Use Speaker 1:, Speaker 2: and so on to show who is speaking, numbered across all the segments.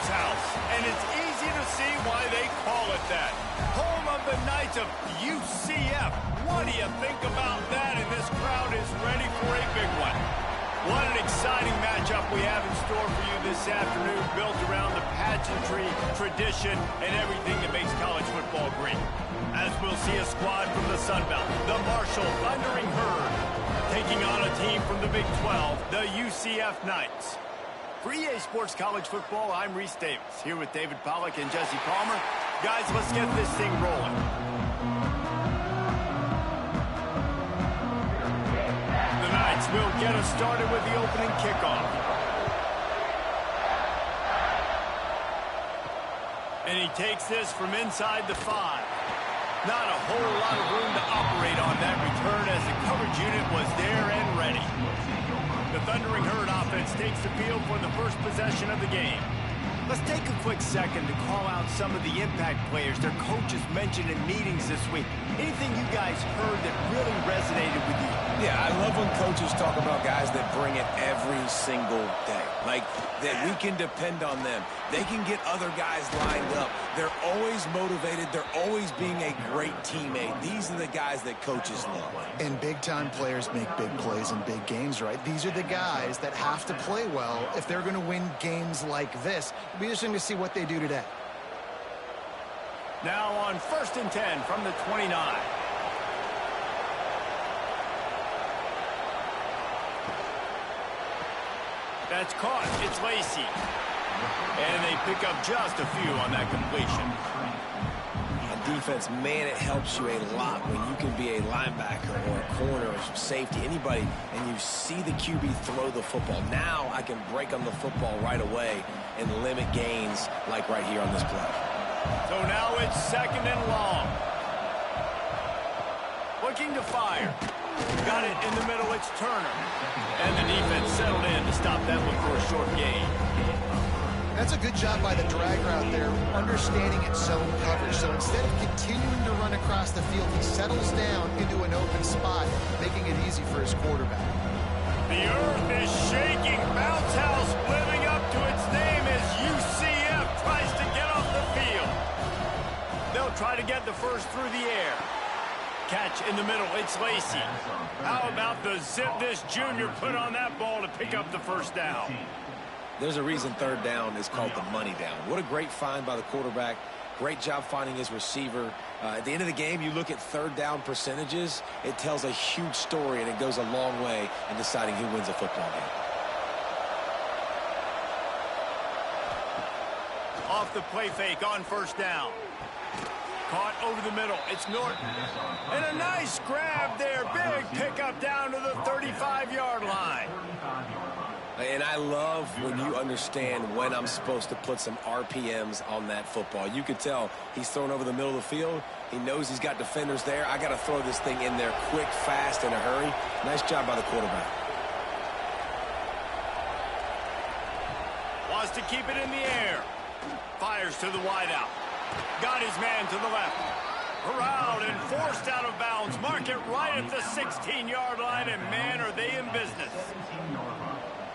Speaker 1: House, and it's easy to see why they call it that. Home of the Knights of UCF. What do you think about that? And this crowd is ready for a big one. What an exciting matchup we have in store for you this afternoon, built around the pageantry, tradition, and everything that makes college football great. As we'll see a squad from the Sun Belt, the Marshall Thundering Herd, taking on a team from the Big 12, the UCF Knights. For EA Sports College Football, I'm Reese Davis, here with David Pollack and Jesse Palmer. Guys, let's get this thing rolling. The Knights will get us started with the opening kickoff. And he takes this from inside the 5. Not a whole lot of room to operate on that return as the coverage unit was there and ready. The Thundering Herd offense takes the field for the first possession of the game. Let's take a quick second to call out some of the impact players their coaches mentioned in meetings this week. Anything you guys heard that really resonated with you?
Speaker 2: Yeah, I love when coaches talk about guys that bring it every single day. Like, that we can depend on them. They can get other guys lined up. They're always motivated. They're always being a great teammate. These are the guys that coaches love.
Speaker 3: And big-time players make big plays in big games, right? These are the guys that have to play well if they're going to win games like this. It'll be interesting to see what they do today.
Speaker 1: Now on 1st and 10 from the 29. That's caught. It's Lacey. And they pick up just a few on that completion.
Speaker 2: On defense, man, it helps you a lot when you can be a linebacker or a corner or safety, anybody, and you see the QB throw the football. Now I can break on the football right away and limit gains like right here on this play.
Speaker 1: So now it's 2nd and long. Looking to fire. Got it in the middle, it's Turner. And the defense settled in to stop that one for a short gain.
Speaker 3: That's a good job by the drag route there, understanding its zone coverage. So instead of continuing to run across the field, he settles down into an open spot, making it easy for his quarterback.
Speaker 1: The earth is shaking. Bounce House living up to its name as UCF tries to get off the field. They'll try to get the first through the air. Catch in the middle, it's Lacey. How about the zip this junior put on that ball to pick up the first down?
Speaker 2: There's a reason 3rd down is called the money down. What a great find by the quarterback. Great job finding his receiver. At the end of the game, you look at 3rd down percentages. It tells a huge story, and it goes a long way in deciding who wins a football game.
Speaker 1: Off the play fake on 1st down. Caught over the middle. It's Norton. And a nice grab there. Big pickup down to the 35-yard line.
Speaker 2: And I love when you understand when I'm supposed to put some RPMs on that football. You could tell he's thrown over the middle of the field. He knows he's got defenders there. I got to throw this thing in there quick, fast, in a hurry. Nice job by the quarterback.
Speaker 1: Wants to keep it in the air. Fires to the wideout. Got his man to the left. Around and forced out of bounds. Mark it right at the 16-yard line, and man, are they in business.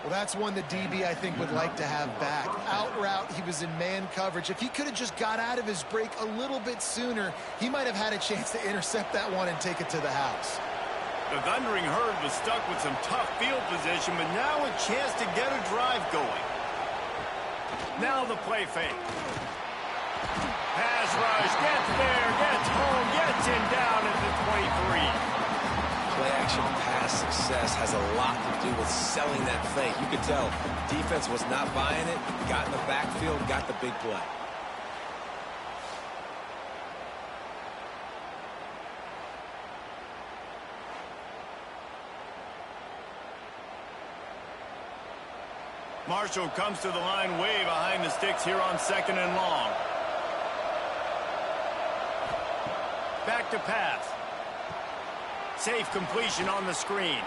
Speaker 3: Well, that's one the DB, I think, would like to have back. Out route, he was in man coverage. If he could have just got out of his break a little bit sooner, he might have had a chance to intercept that one and take it to the house.
Speaker 1: The Thundering Herd was stuck with some tough field position, but now a chance to get a drive going. Now the play fake. Pass rush, gets there, gets home, gets him down at the 23.
Speaker 2: Play-action pass success has a lot to do with selling that fake. You could tell defense was not buying it, got in the backfield, got the big play.
Speaker 1: Marshall comes to the line way behind the sticks here on 2nd and long. Back to pass. Safe completion on the screen.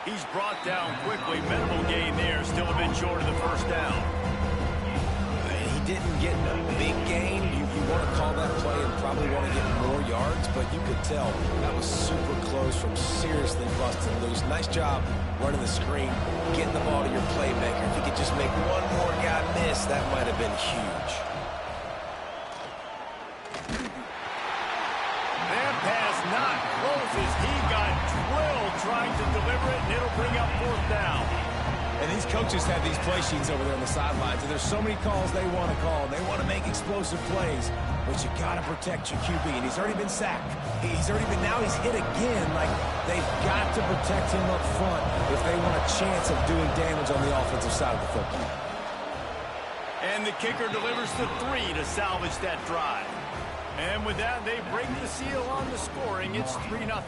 Speaker 1: He's brought down quickly. Minimal gain there. Still a bit short of the 1st down.
Speaker 2: He didn't get a big gain. You want to call that play and probably want to get more yards, but you could tell that was super close from seriously busting loose. Nice job running the screen, getting the ball to your playmaker. If he could just make one more guy miss, that might have been huge.
Speaker 1: That pass not close as he got drilled trying to deliver it, and it'll bring up 4th down.
Speaker 2: And these coaches have these play sheets over there on the sidelines, and there's so many calls they want to call, and they want to make explosive plays, but you got to protect your QB, and he's already been sacked. Now he's hit again. Like, they've got to protect him up front if they want a chance of doing damage on the offensive side of the football.
Speaker 1: And the kicker delivers the 3 to salvage that drive. And with that, they break the seal on the scoring. It's 3-0.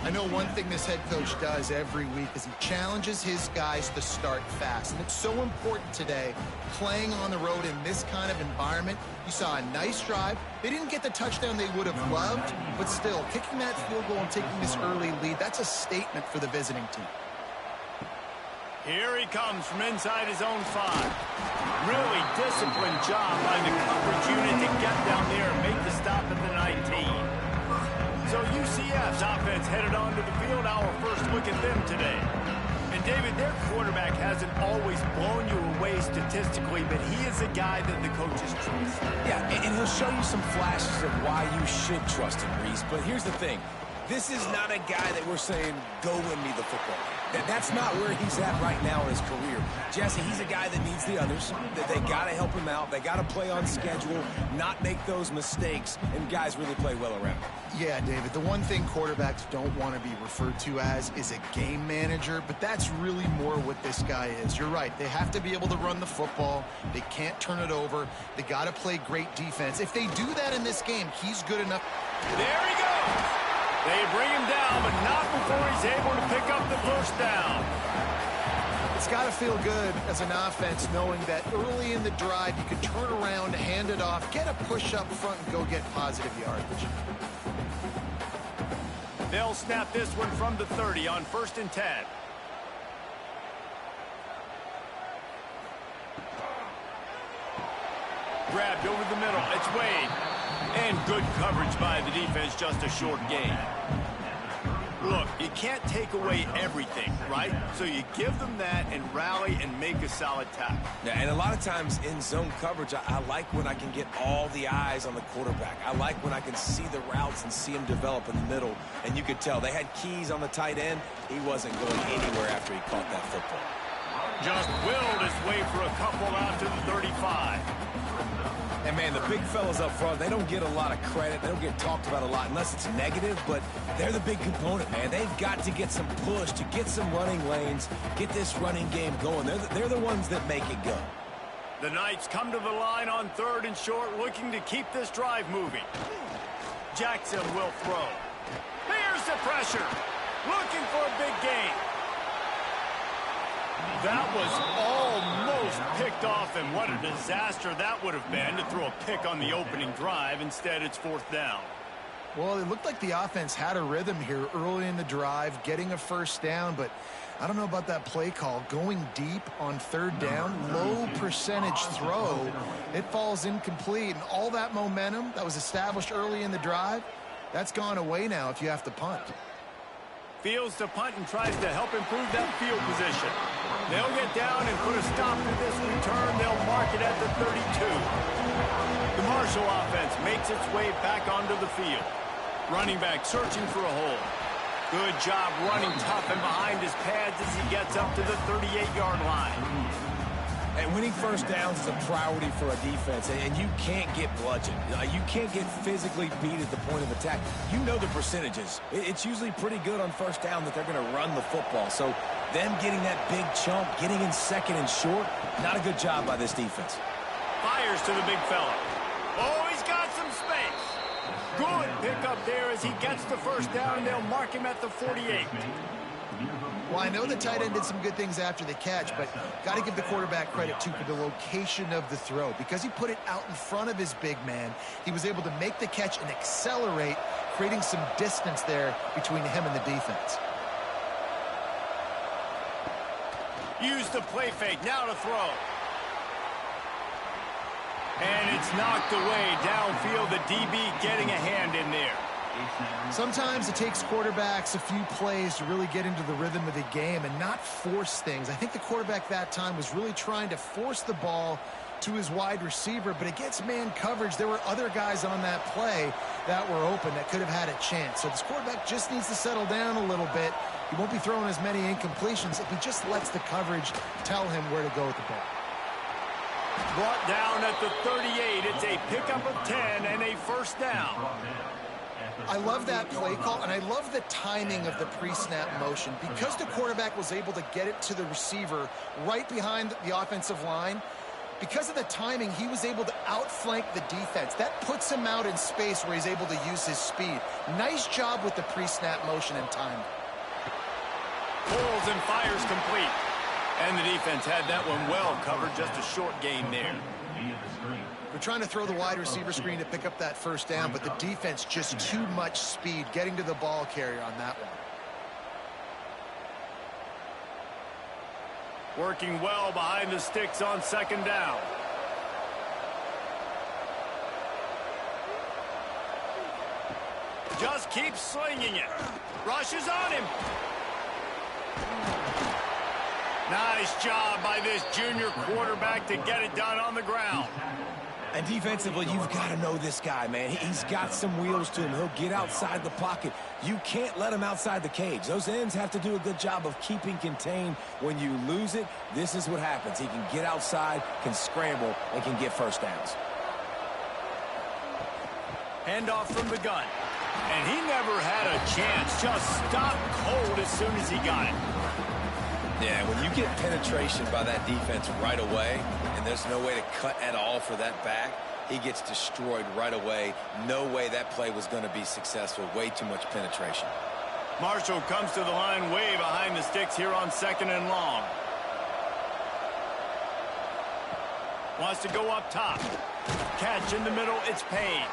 Speaker 3: I know one thing this head coach does every week is he challenges his guys to start fast. And it's so important today, playing on the road in this kind of environment. You saw a nice drive. They didn't get the touchdown they would have loved, but still, kicking that field goal and taking this early lead, that's a statement for the visiting team.
Speaker 1: Here he comes from inside his own 5. Really disciplined job by the coverage unit to get down there and make the stop at the 19. So UCF's offense headed onto the field. Our first look at them today. And David, their quarterback hasn't always blown you away statistically, but he is a guy that the coaches trust.
Speaker 2: Yeah, and he'll show you some flashes of why you should trust him, Reese. But here's the thing. This is not a guy that we're saying, go win me the football. That's not where he's at right now in his career. Jesse, he's a guy that needs the others, that they got to help him out. They got to play on schedule, not make those mistakes, and guys really play well around him.
Speaker 3: Yeah, David, the one thing quarterbacks don't want to be referred to as is a game manager, but that's really more what this guy is. You're right. They have to be able to run the football. They can't turn it over. They got to play great defense. If they do that in this game, he's good enough.
Speaker 1: There he goes. They bring him down, but not before he's able to pick up the 1st down.
Speaker 3: It's got to feel good as an offense knowing that early in the drive you can turn around, hand it off, get a push up front, and go get positive yardage.
Speaker 1: They'll snap this one from the 30 on 1st and 10. Grabbed over the middle. It's Wade. And good coverage by the defense, just a short gain. Look, you can't take away everything, right? So you give them that and rally and make a solid tackle.
Speaker 2: Yeah, and a lot of times in zone coverage, I like when I can get all the eyes on the quarterback. I like when I can see the routes and see him develop in the middle. And you could tell they had keys on the tight end. He wasn't going anywhere after he caught that football.
Speaker 1: Just willed his way for a couple out to the 35.
Speaker 2: And, man, the big fellas up front, they don't get a lot of credit. They don't get talked about a lot unless it's negative, but they're the big component, man. They've got to get some push, to get some running lanes, get this running game going. They're the ones that make it go.
Speaker 1: The Knights come to the line on 3rd and short, looking to keep this drive moving. Jackson will throw. Here's the pressure. Looking for a big gain. That was almost picked off, and what a disaster that would have been to throw a pick on the opening drive. Instead, it's 4th down.
Speaker 3: Well, it looked like the offense had a rhythm here early in the drive, getting a 1st down, but I don't know about that play call. Going deep on 3rd down, low percentage throw, it falls incomplete, and all that momentum that was established early in the drive, that's gone away now if you have to punt.
Speaker 1: Fields to punt and tries to help improve that field position. They'll get down and put a stop to this return. They'll mark it at the 32. The Marshall offense makes its way back onto the field. Running back searching for a hole. Good job running tough and behind his pads as he gets up to the 38-yard line.
Speaker 2: And winning 1st downs is a priority for a defense, and you can't get bludgeoned. You can't get physically beat at the point of attack. You know the percentages. It's usually pretty good on 1st down that they're going to run the football. So them getting that big chunk, getting in 2nd and short, not a good job by this defense.
Speaker 1: Fires to the big fella. Oh, he's got some space. Good pickup there as he gets the 1st down. They'll mark him at the 48.
Speaker 3: Well, I know the tight end did some good things after the catch, but got to give the quarterback credit, too, for the location of the throw. Because he put it out in front of his big man, he was able to make the catch and accelerate, creating some distance there between him and the defense.
Speaker 1: Use the play fake, now to throw. And it's knocked away downfield, the DB getting a hand in there.
Speaker 3: Sometimes it takes quarterbacks a few plays to really get into the rhythm of the game and not force things. I think the quarterback that time was really trying to force the ball to his wide receiver, but against man coverage, there were other guys on that play that were open that could have had a chance. So this quarterback just needs to settle down a little bit. He won't be throwing as many incompletions if he just lets the coverage tell him where to go with the ball.
Speaker 1: Brought down at the 38. It's a pickup of 10 and a first down.
Speaker 3: I love that play call, and I love the timing of the pre-snap motion. Because the quarterback was able to get it to the receiver right behind the offensive line, because of the timing, he was able to outflank the defense. That puts him out in space where he's able to use his speed. Nice job with the pre-snap motion and timing.
Speaker 1: Pulls and fires complete. And the defense had that one well covered, just a short gain there.
Speaker 3: They're trying to throw the wide receiver screen to pick up that first down, but the defense just too much speed getting to the ball carrier on that one.
Speaker 1: Working well behind the sticks on second down. Just keeps slinging it. Rushes on him. Nice job by this junior quarterback to get it done on the ground.
Speaker 2: And defensively, you've got to know this guy, man. He's got some wheels to him. He'll get outside the pocket. You can't let him outside the cage. Those ends have to do a good job of keeping contained. When you lose it, this is what happens. He can get outside, can scramble, and can get first downs.
Speaker 1: Handoff from the gun. And he never had a chance. Just stopped cold as soon as he got it.
Speaker 2: Yeah, when you get penetration by that defense right away, and there's no way to cut at all for that back, he gets destroyed right away. No way that play was going to be successful. Way too much penetration.
Speaker 1: Marshall comes to the line way behind the sticks here on second and long. Wants to go up top. Catch in the middle, it's Payne.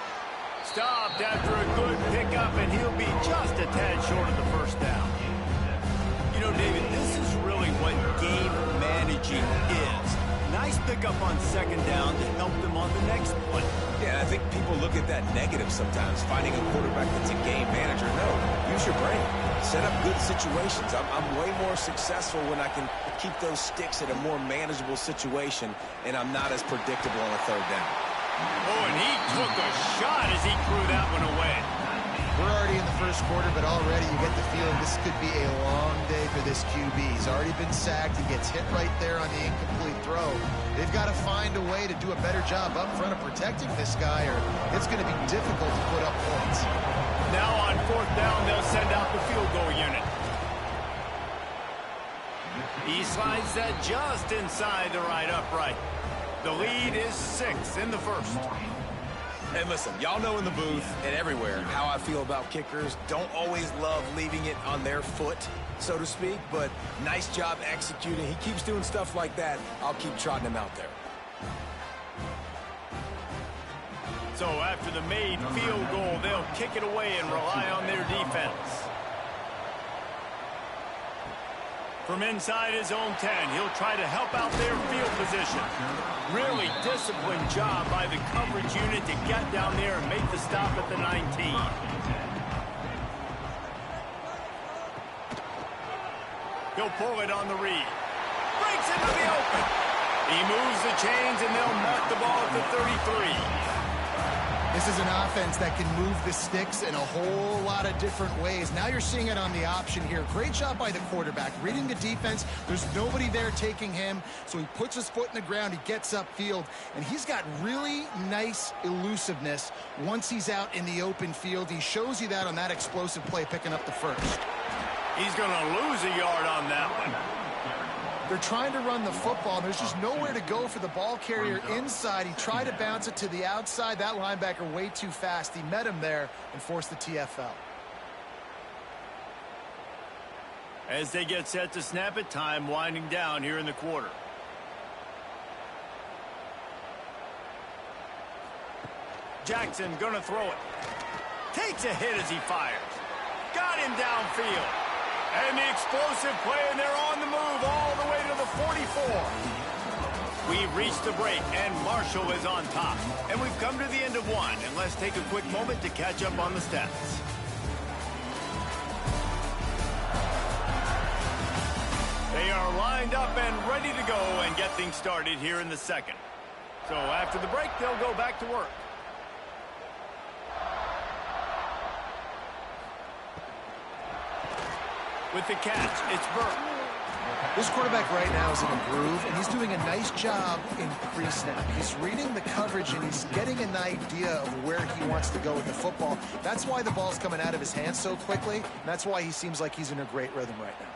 Speaker 1: Stopped after a good pickup, and he'll be just a tad short of the first down. You know, David, this is really what game managing is. Nice pickup on second down to help them on the next one.
Speaker 2: Yeah, I think people look at that negative sometimes, finding a quarterback that's a game manager. No, use your brain. Set up good situations. I'm way more successful when I can keep those sticks at a more manageable situation, and I'm not as predictable on a third down.
Speaker 1: Oh, and he took a shot as he threw that one away.
Speaker 3: We're already in the first quarter, but already you get the feeling this could be a long day for this QB. He's already been sacked. He gets hit right there on the incomplete throw. They've got to find a way to do a better job up front of protecting this guy, or it's going to be difficult to put up points.
Speaker 1: Now on fourth down, they'll send out the field goal unit. He slides that just inside the right upright. The lead is 6 in the first.
Speaker 2: And listen, y'all know in the booth and everywhere how I feel about kickers. Don't always love leaving it on their foot, so to speak, but nice job executing. He keeps doing stuff like that. I'll keep trotting him out there.
Speaker 1: So after the made field goal, they'll kick it away and rely on their defense. From inside his own 10, he'll try to help out their field position. Really disciplined job by the coverage unit to get down there and make the stop at the 19. He'll pull it on the read. Breaks into the open. He moves the chains, and they'll mark the ball at the 33.
Speaker 3: This is an offense that can move the sticks in a whole lot of different ways. Now you're seeing it on the option here. Great job by the quarterback. Reading the defense, there's nobody there taking him, so he puts his foot in the ground, he gets upfield, and he's got really nice elusiveness once he's out in the open field. He shows you that on that explosive play, picking up the first.
Speaker 1: He's going to lose a yard on that one.
Speaker 3: They're trying to run the football. There's just nowhere to go for the ball carrier inside. He tried to bounce it to the outside. That linebacker way too fast. He met him there and forced the TFL.
Speaker 1: As they get set to snap it, time winding down here in the quarter. Jackson gonna throw it. Takes a hit as he fires. Got him downfield. And the explosive play, and they're on the move all the way to the 44. We've reached the break, and Marshall is on top. And we've come to the end of one, and let's take a quick moment to catch up on the stats. They are lined up and ready to go and get things started here in the second. So after the break, they'll go back to work. With the catch, it's Burke.
Speaker 3: This quarterback right now is in a groove, and he's doing a nice job in pre-snap. He's reading the coverage, and he's getting an idea of where he wants to go with the football. That's why the ball's coming out of his hands so quickly, and that's why he seems like he's in a great rhythm right now.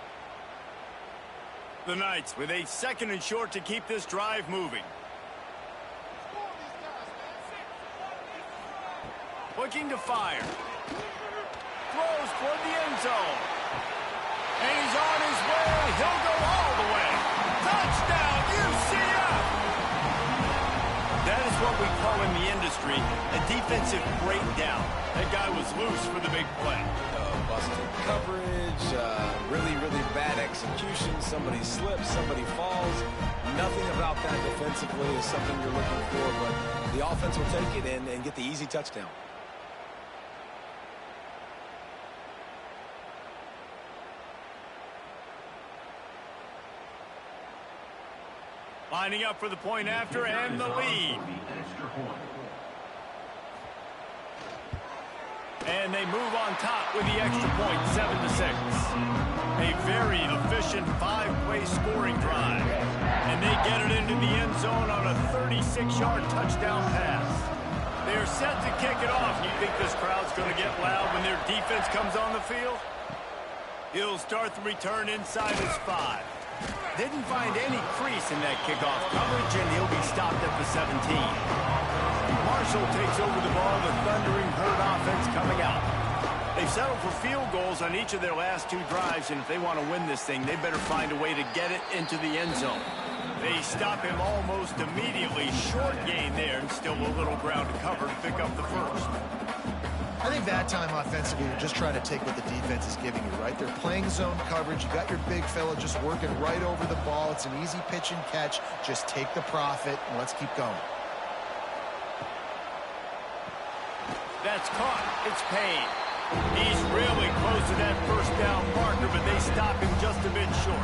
Speaker 1: The Knights with a second and short to keep this drive moving. Looking to fire. Throws toward the end zone. And he's on his way. He'll go all the way. Touchdown, UCF! That is what we call in the industry a defensive breakdown. That guy was loose for the big play.
Speaker 2: Busted coverage, really, really bad execution. Somebody slips, somebody falls. Nothing about that defensively is something you're looking for, but the offense will take it in and get the easy touchdown.
Speaker 1: Lining up for the point after and the lead. And they move on top with the extra point, 7-6. A very efficient 5-play scoring drive. And they get it into the end zone on a 36-yard touchdown pass. They are set to kick it off. You think this crowd's going to get loud when their defense comes on the field? He'll start the return inside his 5. Didn't find any crease in that kickoff coverage, and he'll be stopped at the 17. Marshall takes over the ball, the Thundering Herd offense coming out. They've settled for field goals on each of their last 2 drives, and if they want to win this thing, they better find a way to get it into the end zone. They stop him almost immediately. Short gain there, and still a little ground to cover to pick up the first.
Speaker 3: I think that time offensively, you're just trying to take what the defense is giving you, right? They're playing zone coverage. You got your big fella just working right over the ball. It's an easy pitch and catch. Just take the profit, and let's keep going.
Speaker 1: That's caught. It's Payne. He's really close to that first down marker, but they stop him just a bit short.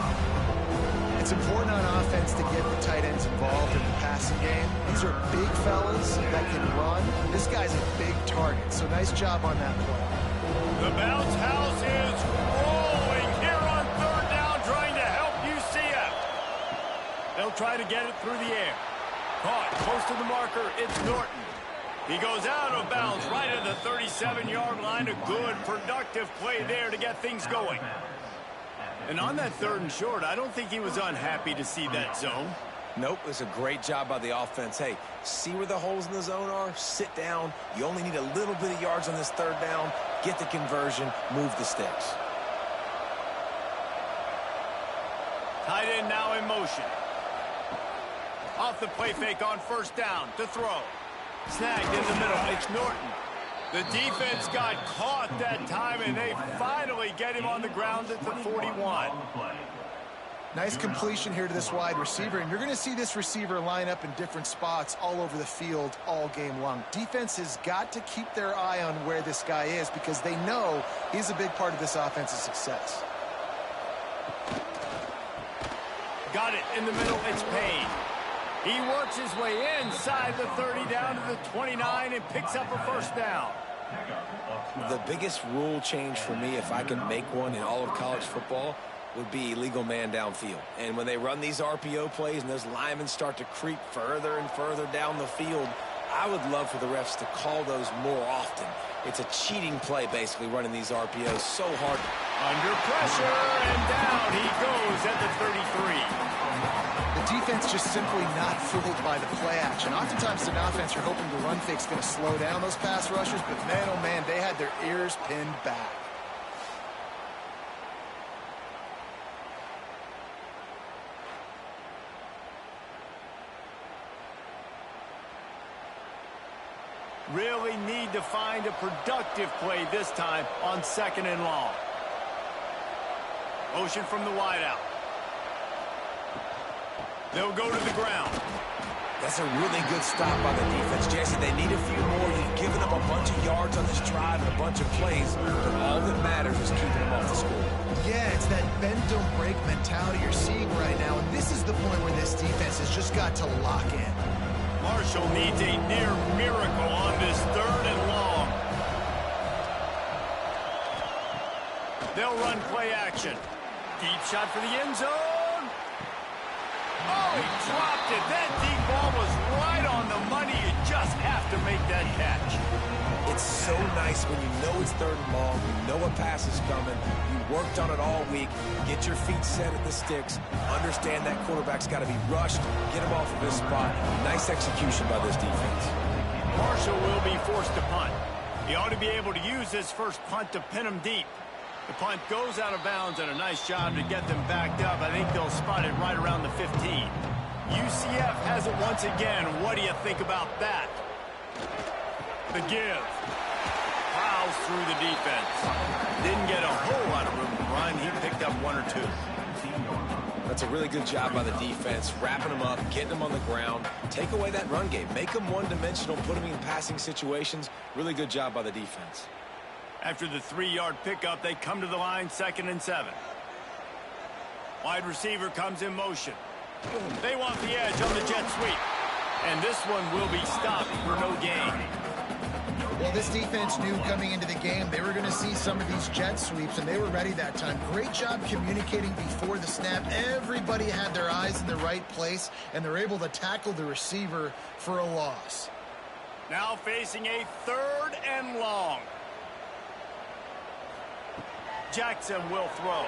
Speaker 3: It's important on offense to get the tight ends involved in the passing game. These are big fellas that can run. This guy's a big target, so nice job on that play.
Speaker 1: The bounce house is rolling here on third down, trying to help UCF. They'll try to get it through the air. Caught close to the marker, it's Norton. He goes out of bounds right at the 37-yard line. A good, productive play there to get things going. And on that third and short, I don't think he was unhappy to see that zone.
Speaker 2: Nope, it's a great job by the offense. Hey, see where the holes in the zone are? Sit down. You only need a little bit of yards on this third down. Get the conversion. Move the sticks.
Speaker 1: Tight end now in motion. Off the play fake on first down to throw. Snagged in the middle. It's Norton. The defense got caught that time, and they finally get him on the ground at the 41.
Speaker 3: Nice completion here to this wide receiver, and you're going to see this receiver line up in different spots all over the field all game long. Defense has got to keep their eye on where this guy is because they know he's a big part of this offense's success.
Speaker 1: Got it in the middle. It's Payne. He works his way inside the 30 down to the 29 and picks up a first down.
Speaker 2: The biggest rule change for me, if I could make one in all of college football, would be illegal man downfield. And when they run these RPO plays and those linemen start to creep further and further down the field, I would love for the refs to call those more often. It's a cheating play, basically, running these RPOs so hard.
Speaker 1: Under pressure, and down he goes at the 33.
Speaker 3: The defense just simply not fooled by the play action. Oftentimes, an offense you're hoping the run fake's going to slow down those pass rushers, but man, oh man, they had their ears pinned back.
Speaker 1: Really need to find a productive play this time on second and long. Motion from the wideout. They'll go to the ground.
Speaker 2: That's a really good stop by the defense. Jason, they need a few more. You've given up a bunch of yards on this drive and a bunch of plays, but all that matters is keeping them off the score.
Speaker 3: Yeah, it's that bend, don't break mentality you're seeing right now, and this is the point where this defense has just got to lock in.
Speaker 1: Marshall needs a near miracle on this 3rd and long. They'll run play action. Deep shot for the end zone. Oh, he dropped it. That deep ball was right on the money. You just have to make that catch.
Speaker 2: It's so nice when you know it's 3rd and long, you know a pass is coming, you worked on it all week, get your feet set at the sticks, understand that quarterback's got to be rushed, get him off of his spot. Nice execution by this defense.
Speaker 1: Marshall will be forced to punt. He ought to be able to use his first punt to pin him deep. The punt goes out of bounds, and a nice job to get them backed up. I think they'll spot it right around the 15. UCF has it once again. What do you think about that? The give. Plows through the defense. Didn't get a whole lot of room to run. He picked up 1 or 2.
Speaker 2: That's a really good job by the defense, wrapping them up, getting them on the ground. Take away that run game. Make them one-dimensional, put them in passing situations. Really good job by the defense.
Speaker 1: After the 3-yard pickup, they come to the line, 2nd and 7. Wide receiver comes in motion. They want the edge on the jet sweep. And this one will be stopped for no gain.
Speaker 3: Well, this defense knew coming into the game they were going to see some of these jet sweeps, and they were ready that time. Great job communicating before the snap. Everybody had their eyes in the right place, and they're able to tackle the receiver for a loss.
Speaker 1: Now facing a 3rd and long. Jackson will throw.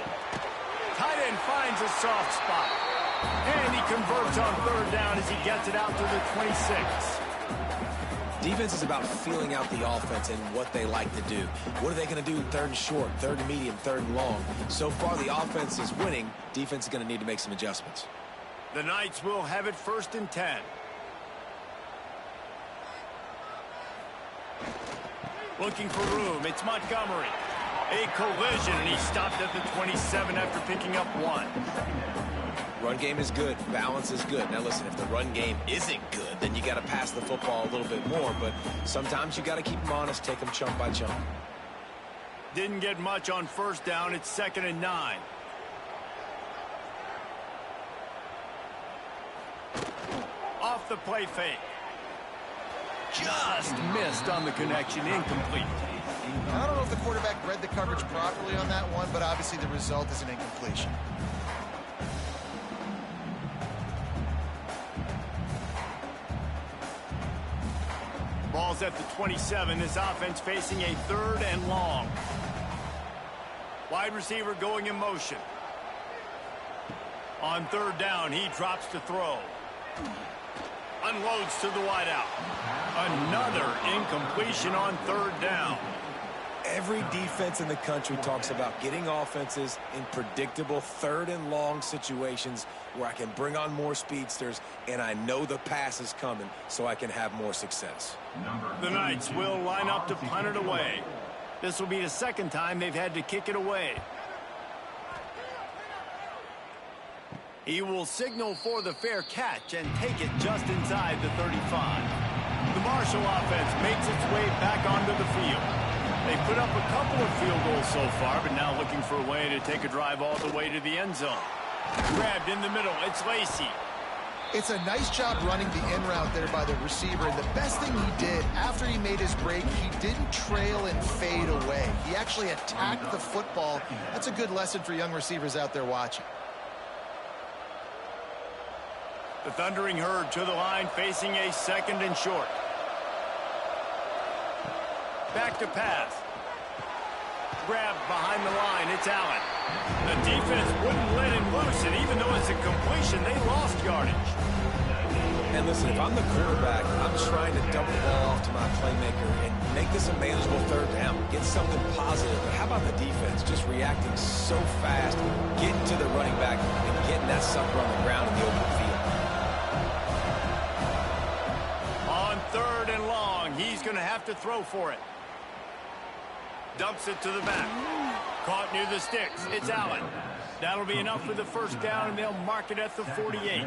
Speaker 1: Tight end finds a soft spot. And he converts on 3rd down as he gets it out to the 26.
Speaker 2: Defense is about feeling out the offense and what they like to do. What are they going to do in 3rd and short, 3rd and medium, 3rd and long? So far, the offense is winning. Defense is going to need to make some adjustments.
Speaker 1: The Knights will have it 1st and 10. Looking for room. It's Montgomery. A collision, and he stopped at the 27 after picking up 1.
Speaker 2: Run game is good. Balance is good. Now, listen, if the run game isn't good, then you got to pass the football a little bit more. But sometimes you got to keep them honest, take them chunk by chunk.
Speaker 1: Didn't get much on 1st down. It's 2nd and 9. Off the play fake. Just missed on the connection. Incomplete.
Speaker 3: I don't know if the quarterback read the coverage properly on that one, but obviously the result is an incompletion.
Speaker 1: Ball's at the 27. This offense facing a 3rd and long. Wide receiver going in motion. On 3rd down, he drops to throw. Unloads to the wideout. Another incompletion on 3rd down.
Speaker 2: Every defense in the country talks about getting offenses in predictable 3rd and long situations where I can bring on more speedsters and I know the pass is coming so I can have more success.
Speaker 1: The Knights will line up to punt it away. This will be the 2nd time they've had to kick it away. He will signal for the fair catch and take it just inside the 35. The Marshall offense makes its way back onto the field. They put up a couple of field goals so far, but now looking for a way to take a drive all the way to the end zone. Grabbed in the middle. It's Lacey.
Speaker 3: It's a nice job running the in route there by the receiver. And the best thing he did after he made his break, he didn't trail and fade away. He actually attacked the football. That's a good lesson for young receivers out there watching.
Speaker 1: The Thundering Herd to the line, facing a 2nd and short. Back to pass. Grabbed behind the line. It's Allen. The defense wouldn't let him loose, and even though it's a completion, they lost yardage.
Speaker 2: And listen, if I'm the quarterback, I'm trying to dump the ball off to my playmaker and make this a manageable 3rd down. Get something positive. But how about the defense just reacting so fast, getting to the running back, and getting that sucker on the ground in the open field?
Speaker 1: On 3rd and long, he's going to have to throw for it. Dumps it to the back. Caught near the sticks. It's Allen. That'll be enough for the 1st down, and they'll mark it at the 48.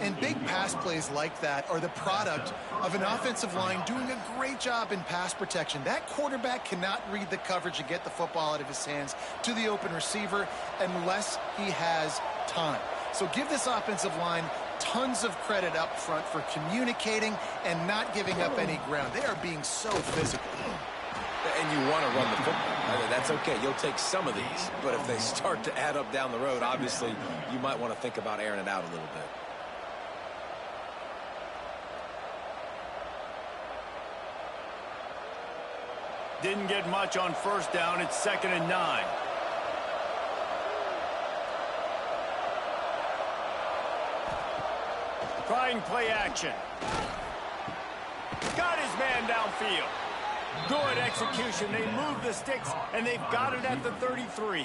Speaker 3: And big pass plays like that are the product of an offensive line doing a great job in pass protection. That quarterback cannot read the coverage and get the football out of his hands to the open receiver unless he has time. So give this offensive line tons of credit up front for communicating and not giving up any ground. They are being so physical.
Speaker 2: And you want to run the football. That's okay. You'll take some of these. But if they start to add up down the road, obviously, you might want to think about airing it out a little bit.
Speaker 1: Didn't get much on first down. It's 2nd and 9. Trying play action. Got his man downfield. Good execution. They move the sticks, and they've got it at the 33.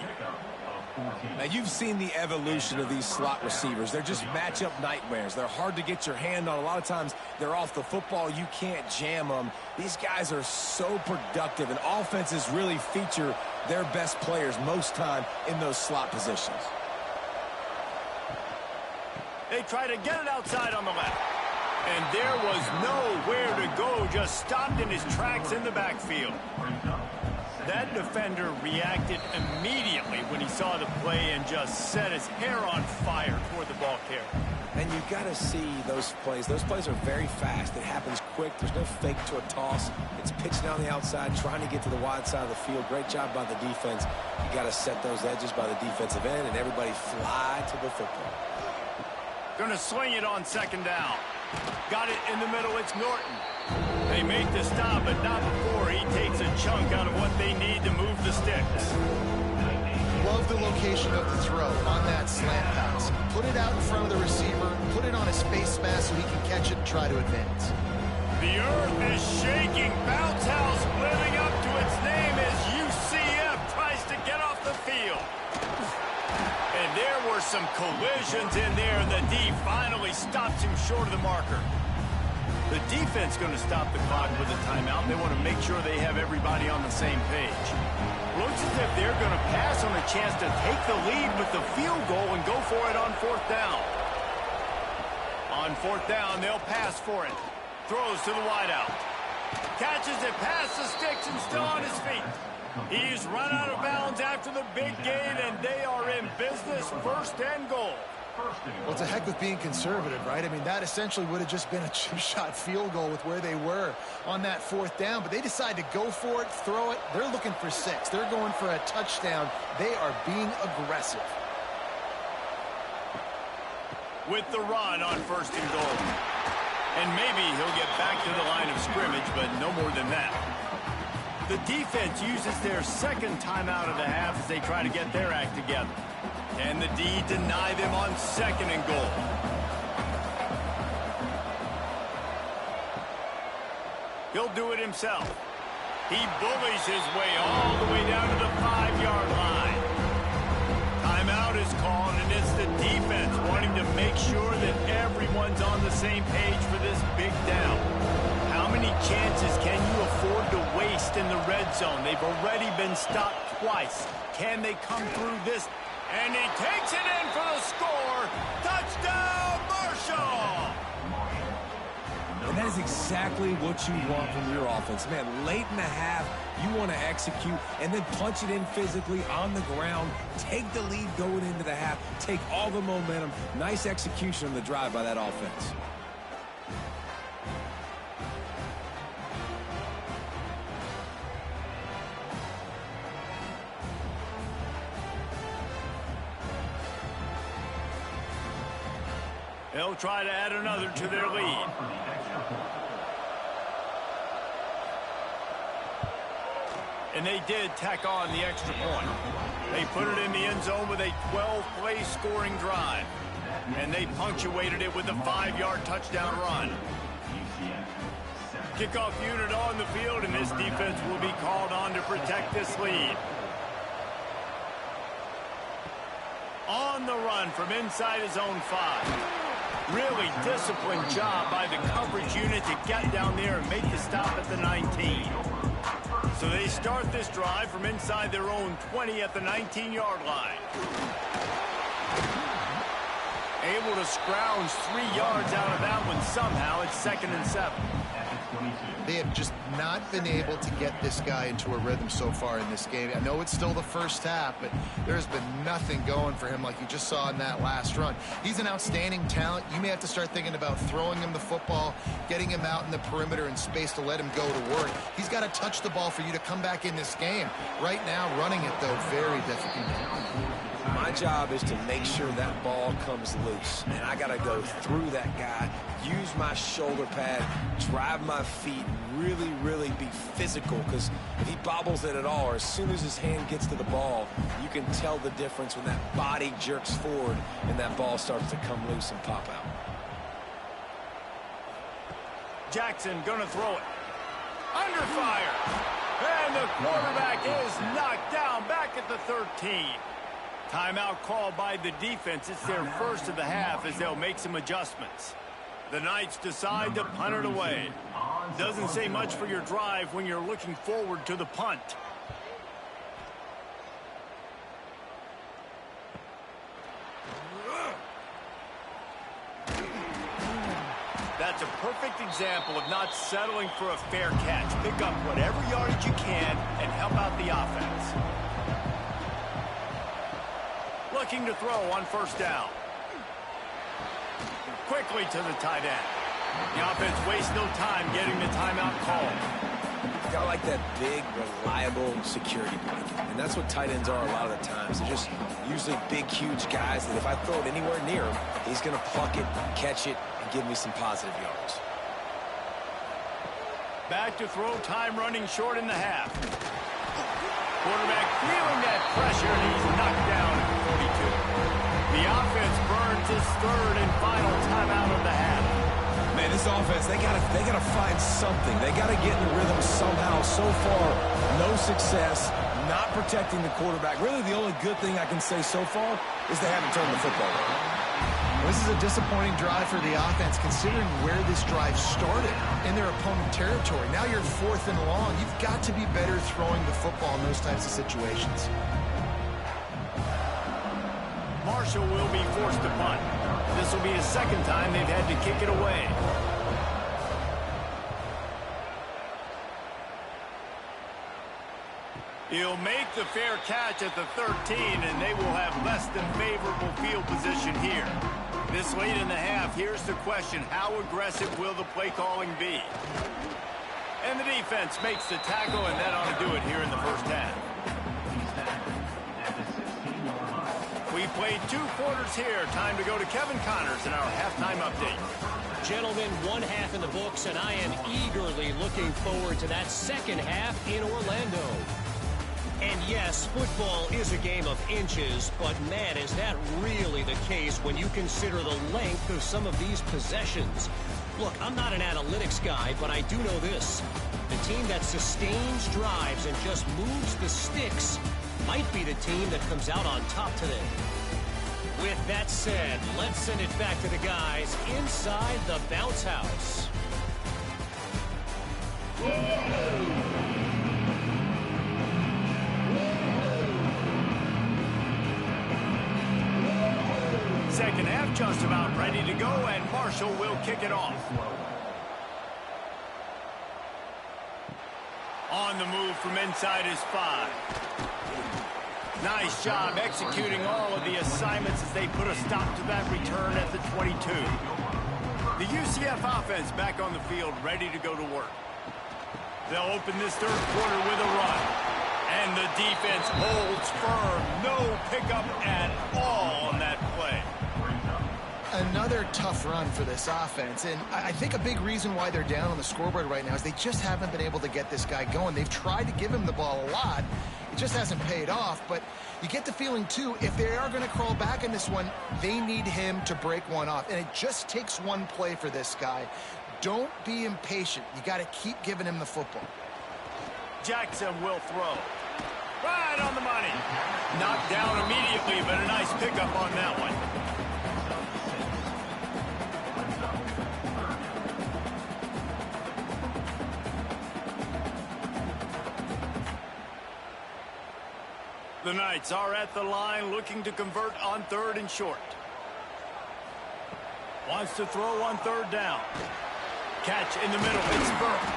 Speaker 2: Now, you've seen the evolution of these slot receivers. They're just matchup nightmares. They're hard to get your hand on. A lot of times, they're off the football. You can't jam them. These guys are so productive, and offenses really feature their best players most time in those slot positions.
Speaker 1: They try to get it outside on the left. And there was nowhere to go, just stopped in his tracks in the backfield. That defender reacted immediately when he saw the play and just set his hair on fire toward the ball carrier.
Speaker 2: And you got to see those plays. Those plays are very fast. It happens quick. There's no fake to a toss. It's pitching on the outside, trying to get to the wide side of the field. Great job by the defense. You got to set those edges by the defensive end, and everybody fly to the football.
Speaker 1: Going to swing it on 2nd down. Got it in the middle. It's Norton. They make the stop, but not before he takes a chunk out of what they need to move the sticks.
Speaker 3: Love the location of the throw on that slant pass. Put it out in front of the receiver, put it on his face mask so he can catch it and try to advance.
Speaker 1: The earth is shaking. Bounce house living up to its name as UCF tries to get off the field. And there were some collisions in there, and the D finally stops him short of the marker. The defense going to stop the clock with a timeout. They want to make sure they have everybody on the same page. Looks as if they're going to pass on a chance to take the lead with the field goal and go for it on 4th down. On 4th down, they'll pass for it. Throws to the wideout. Catches it past the sticks and still on his feet. He's run out of bounds after the big gain, and they are in business. 1st and goal.
Speaker 3: Well, it's a heck of being conservative, right? I mean, that essentially would have just been a chip-shot field goal with where they were on that 4th down. But they decide to go for it, throw it. They're looking for 6. They're going for a touchdown. They are being aggressive.
Speaker 1: With the run on 1st and goal. And maybe he'll get back to the line of scrimmage, but no more than that. The defense uses their 2nd timeout of the half as they try to get their act together. Can the D deny them on 2nd and goal? He'll do it himself. He bullies his way all the way down to the 5-yard line. Timeout is called, and it's the defense wanting to make sure that everyone's on the same page for this big down. How many chances can you afford to waste in the red zone? They've already been stopped twice. Can they come through this? And he takes it in for the score. Touchdown, Marshall!
Speaker 2: And that is exactly what you want from your offense. Man, late in the half, you want to execute and then punch it in physically on the ground. Take the lead going into the half. Take all the momentum. Nice execution on the drive by that offense.
Speaker 1: They'll try to add another to their lead. And they did tack on the extra point. They put it in the end zone with a 12-play scoring drive. And they punctuated it with a 5-yard touchdown run. Kickoff unit on the field, and this defense will be called on to protect this lead. On the run from inside his own 5. Really disciplined job by the coverage unit to get down there and make the stop at the 19. So they start this drive from inside their own 20 at the 19-yard line. Able to scrounge 3 yards out of that one somehow. It's 2nd and 7.
Speaker 3: They have just not been able to get this guy into a rhythm so far in this game. I know it's still the first half, but there's been nothing going for him like you just saw in that last run. He's an outstanding talent. You may have to start thinking about throwing him the football, getting him out in the perimeter in space to let him go to work. He's got to touch the ball for you to come back in this game. Right now, running it, though, very difficult.
Speaker 2: My job is to make sure that ball comes loose, and I got to go through that guy, use my shoulder pad, drive my feet, really, really be physical, because if he bobbles it at all, or as soon as his hand gets to the ball, you can tell the difference when that body jerks forward and that ball starts to come loose and pop out.
Speaker 1: Jackson gonna throw it. Under fire. And the quarterback is knocked down back at the 13. Timeout called by the defense. It's their first of the half as they'll make some adjustments. The Knights decide to punt it away. Doesn't say much for your drive when you're looking forward to the punt. That's a perfect example of not settling for a fair catch. Pick up whatever yardage you can and help out the offense. Looking to throw on 1st down. Quickly to the tight end. The offense wastes no time getting the timeout called.
Speaker 2: Got like that big, reliable security blanket. And that's what tight ends are a lot of the times. They're just usually big, huge guys that if I throw it anywhere near him, he's going to pluck it, catch it, and give me some positive yards.
Speaker 1: Back to throw, time running short in the half. Quarterback feeling that pressure, and he's knocked down at 42. The offense burns his 3rd and final timeout of the half.
Speaker 2: Man, this offense, they gotta find something. They gotta get in the rhythm somehow. So far, no success, not protecting the quarterback. Really, the only good thing I can say so far is they haven't turned the football over.
Speaker 3: This is a disappointing drive for the offense, considering where this drive started in their opponent territory. Now you're 4th and long. You've got to be better throwing the football in those types of situations.
Speaker 1: Marshall will be forced to punt. This will be the 2nd time they've had to kick it away. He'll make the fair catch at the 13, and they will have less than favorable field position here. This late in the half, here's the question: how aggressive will the play calling be? And the defense makes the tackle, and that ought to do it here in the 1st half. We played 2 quarters here. Time to go to Kevin Connors in our halftime update.
Speaker 4: Gentlemen, 1 half in the books, and I am eagerly looking forward to that 2nd half in Orlando. And yes, football is a game of inches, but man, is that really the case when you consider the length of some of these possessions. Look, I'm not an analytics guy, but I do know this. The team that sustains drives and just moves the sticks might be the team that comes out on top today. With that said, let's send it back to the guys inside the bounce house.
Speaker 1: Second half just about ready to go, and Marshall will kick it off. On the move from inside his 5. Nice job executing all of the assignments as they put a stop to that return at the 22. The UCF offense back on the field, ready to go to work. They'll open this 3rd quarter with a run. And the defense holds firm. No pickup at all on that play.
Speaker 3: Another tough run for this offense, and I think a big reason why they're down on the scoreboard right now is they just haven't been able to get this guy going. They've tried to give him the ball a lot. It just hasn't paid off, but you get the feeling, too, if they are going to crawl back in this one, they need him to break one off, and it just takes one play for this guy. Don't be impatient. You got to keep giving him the football.
Speaker 1: Jackson will throw. Right on the money. Knocked down immediately, but a nice pickup on that one. The Knights are at the line looking to convert on 3rd and short. Wants to throw on third down. Catch in the middle. It's Burke.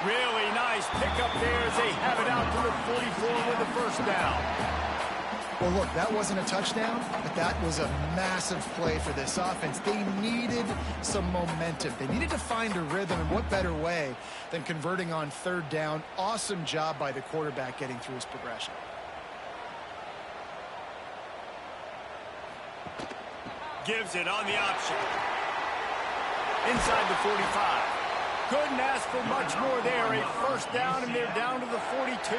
Speaker 1: Really nice pickup there as they have it out to the 44 with the first down.
Speaker 3: Well, look, that wasn't a touchdown, but that was a massive play for this offense. They needed some momentum. They needed to find a rhythm, and what better way than converting on third down. Awesome job by the quarterback getting through his progression.
Speaker 1: Gives it on the option. Inside the 45. Couldn't ask for much more there. A first down, and they're down to the 42.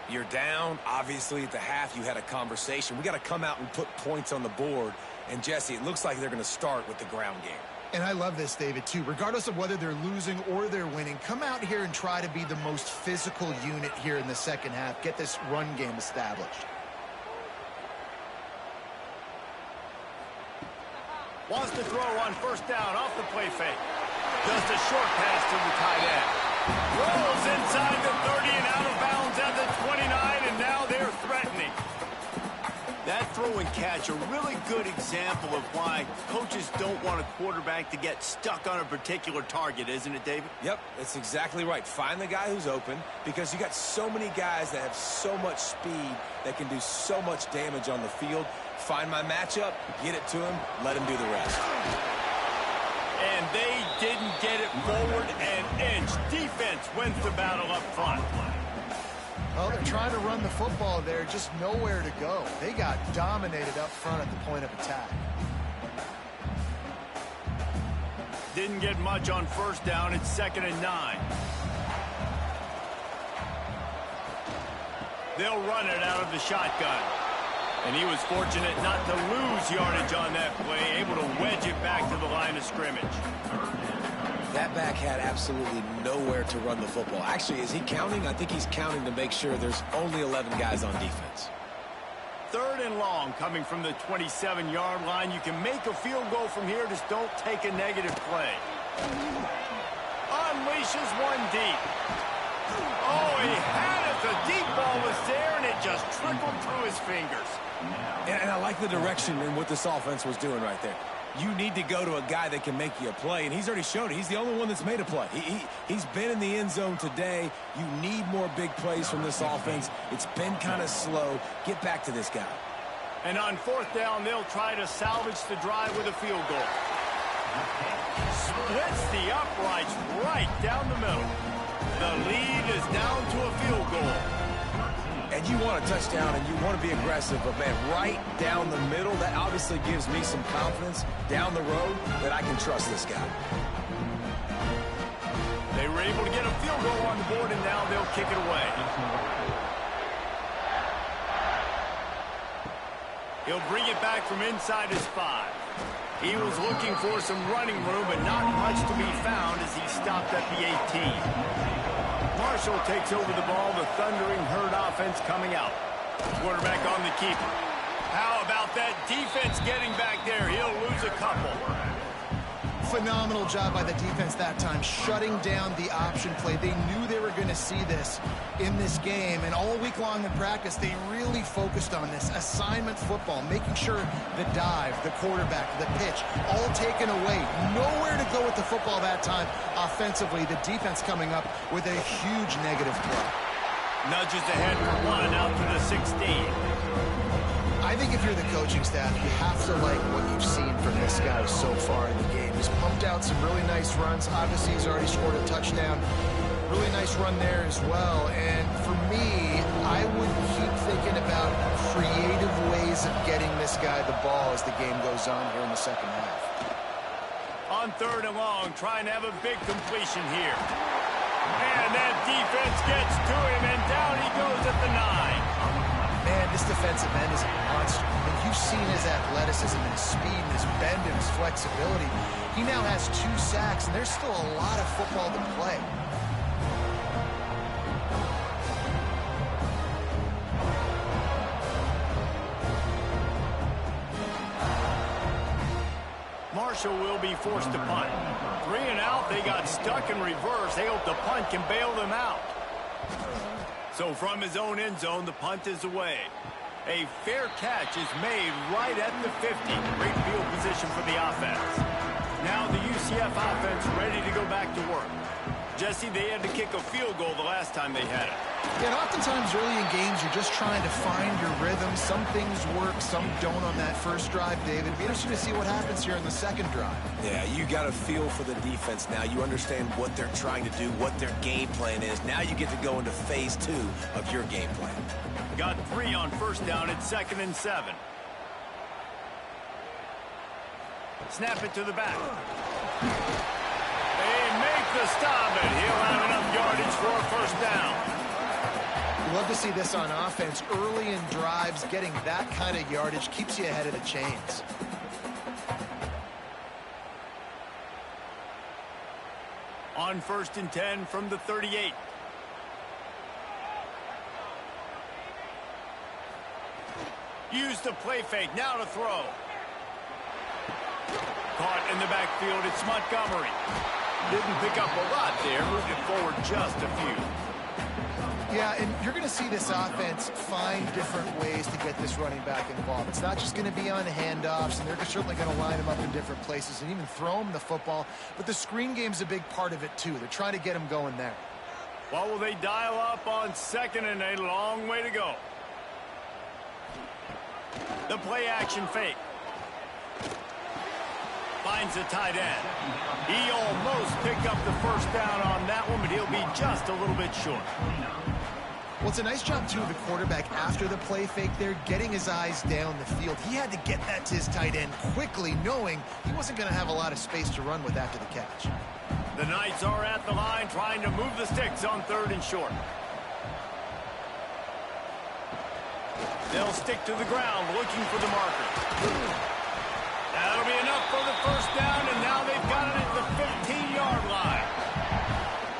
Speaker 2: You're down. Obviously, at the half, you had a conversation. We got to come out and put points on the board. And, Jesse, it looks like they're going to start with the ground game.
Speaker 3: And I love this, David, too. Regardless of whether they're losing or they're winning, come out here and try to be the most physical unit here in the second half. Get this run game established.
Speaker 1: Wants to throw on first down off the play fake. Just a short pass to the tight end. Rolls inside the 30 and out of bounds at the 29, and now they're threatening. That throw and catch, a really good example of why coaches don't want a quarterback to get stuck on a particular target, isn't it, David?
Speaker 2: Yep, that's exactly right. Find the guy who's open, because you got so many guys that have so much speed that can do so much damage on the field. Find my matchup, get it to him, let him do the rest.
Speaker 1: And they didn't get it forward an inch. Defense wins the battle up front.
Speaker 3: Well, they're trying to run the football there, just nowhere to go. They got dominated up front at the point of attack.
Speaker 1: Didn't get much on first down. It's 2nd and 9. They'll run it out of the shotgun. And he was fortunate not to lose yardage on that play, able to wedge it back to the line of scrimmage.
Speaker 2: That back had absolutely nowhere to run the football. Actually, is he counting? I think he's counting to make sure there's only 11 guys on defense.
Speaker 1: 3rd and long coming from the 27-yard line. You can make a field goal from here, just don't take a negative play. Unleashes one deep. Oh, he had it. The deep ball was there, and it just trickled through his fingers.
Speaker 2: And I like the direction and what this offense was doing right there. You need to go to a guy that can make you a play, and he's already shown it. He's the only one that's made a play. He's been in the end zone today. You need more big plays from this offense. It's been kind of slow. Get back to this guy.
Speaker 1: And on 4th down, they'll try to salvage the drive with a field goal. Splits the uprights right down the middle. The lead is down to a field goal.
Speaker 2: And you want a touchdown and you want to be aggressive, but, man, right down the middle, that obviously gives me some confidence down the road that I can trust this guy.
Speaker 1: They were able to get a field goal on the board, and now they'll kick it away. He'll bring it back from inside his 5. He was looking for some running room, but not much to be found as he stopped at the 18. Marshall takes over the ball. The Thundering Herd offense coming out. Quarterback on the keeper. How about that defense getting back there? He'll lose a couple.
Speaker 3: Phenomenal job by the defense that time, shutting down the option play. They knew they were going to see this in this game, and all week long in practice, they really focused on this assignment football, making sure the dive, the quarterback, the pitch, all taken away. Nowhere to go with the football that time offensively. The defense coming up with a huge negative play.
Speaker 1: Nudges ahead for 1 out to the 16.
Speaker 3: I think if you're the coaching staff, you have to like what you've seen from this guy so far in the game. He's pumped out some really nice runs. Obviously, he's already scored a touchdown. Really nice run there as well. And for me, I would keep thinking about creative ways of getting this guy the ball as the game goes on here in the second half.
Speaker 1: On 3rd and long, trying to have a big completion here. And that defense gets to him, and down he goes at the 9.
Speaker 3: Man, this defensive end is a monster. I mean, you've seen his athleticism and his speed and his bend and his flexibility. He now has 2 sacks, and there's still a lot of football to play.
Speaker 1: Marshall will be forced to punt. 3 and out, they got stuck in reverse. They hope the punt can bail them out. So from his own end zone, the punt is away. A fair catch is made right at the 50. Great field position for the offense. Now the UCF offense ready to go back to work. Jesse, they had to kick a field goal the last time they had it.
Speaker 3: Yeah, and oftentimes early in games, you're just trying to find your rhythm. Some things work, some don't on that first drive, David. It'd be interesting to see what happens here in the second drive.
Speaker 2: Yeah, you got a feel for the defense now. You understand what they're trying to do, what their game plan is. Now you get to go into phase 2 of your game plan.
Speaker 1: Got 3 on first down at 2nd and 7. Snap it to the back. They make the stop, and he'll have enough yardage for a first down.
Speaker 3: Love to see this on offense. Early in drives, getting that kind of yardage keeps you ahead of the chains.
Speaker 1: On 1st and 10 from the 38. Use the play fake. Now to throw. Caught in the backfield. It's Montgomery. Didn't pick up a lot there. Moved it forward just a few.
Speaker 3: Yeah, and you're going to see this offense find different ways to get this running back involved. It's not just going to be on handoffs, and they're certainly going to line him up in different places and even throw him the football. But the screen game's a big part of it, too. They're trying to get him going there.
Speaker 1: What will they dial up on 2nd and a long way to go? The play action fake. Finds a tight end. He almost picked up the first down on that one, but he'll be just a little bit short.
Speaker 3: Well, it's a nice job, too, of the quarterback after the play fake there, getting his eyes down the field. He had to get that to his tight end quickly, knowing he wasn't going to have a lot of space to run with after the catch.
Speaker 1: The Knights are at the line trying to move the sticks on 3rd and short. They'll stick to the ground looking for the marker. That'll be enough for the first down, and now they've got it at the 15-yard line.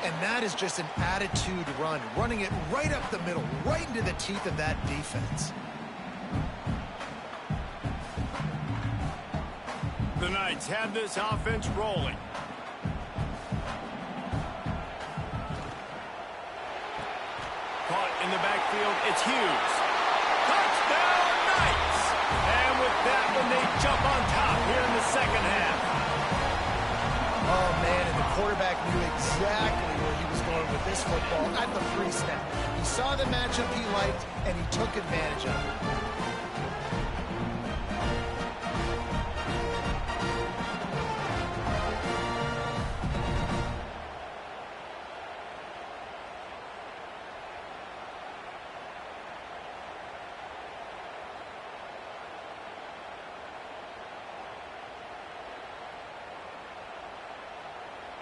Speaker 3: And that is just an attitude run, running it right up the middle, right into the teeth of that defense.
Speaker 1: The Knights have this offense rolling. Caught in the backfield, it's Hughes. Touchdown, Knights! And with that one, they jump on top here in the second half.
Speaker 3: Oh, man, and the quarterback knew exactly where he was going with this football at the pre-snap. He saw the matchup he liked, and he took advantage of it.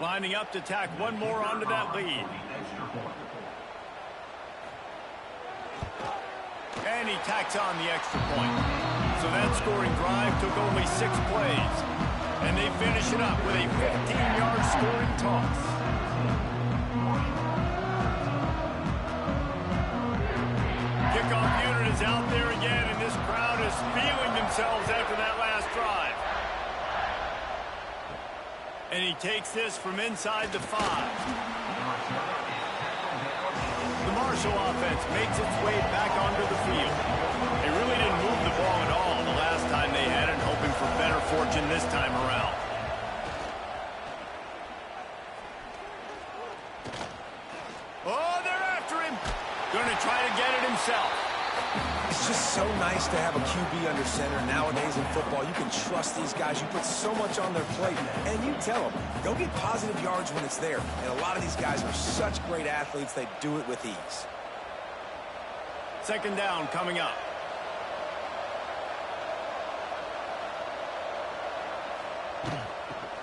Speaker 1: Lining up to tack one more onto that lead. And he tacks on the extra point. So that scoring drive took only 6 plays. And they finish it up with a 15-yard scoring toss. Kickoff unit is out there again, and this crowd is feeling themselves after that last drive. And he takes this from inside the 5. The Marshall offense makes its way back onto the field. They really didn't move the ball at all the last time they had it, hoping for better fortune this time around. Oh, they're after him. Going to try to get it himself.
Speaker 2: It's just so nice to have a QB under center. Nowadays in football, you can trust these guys. You put so much on their plate, and you tell them, go get positive yards when it's there. And a lot of these guys are such great athletes, they do it with ease.
Speaker 1: Second down coming up.